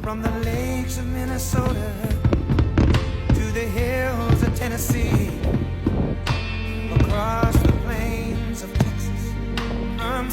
From the lakes of Minnesota to the hills of Tennessee, across the plains of Texas, from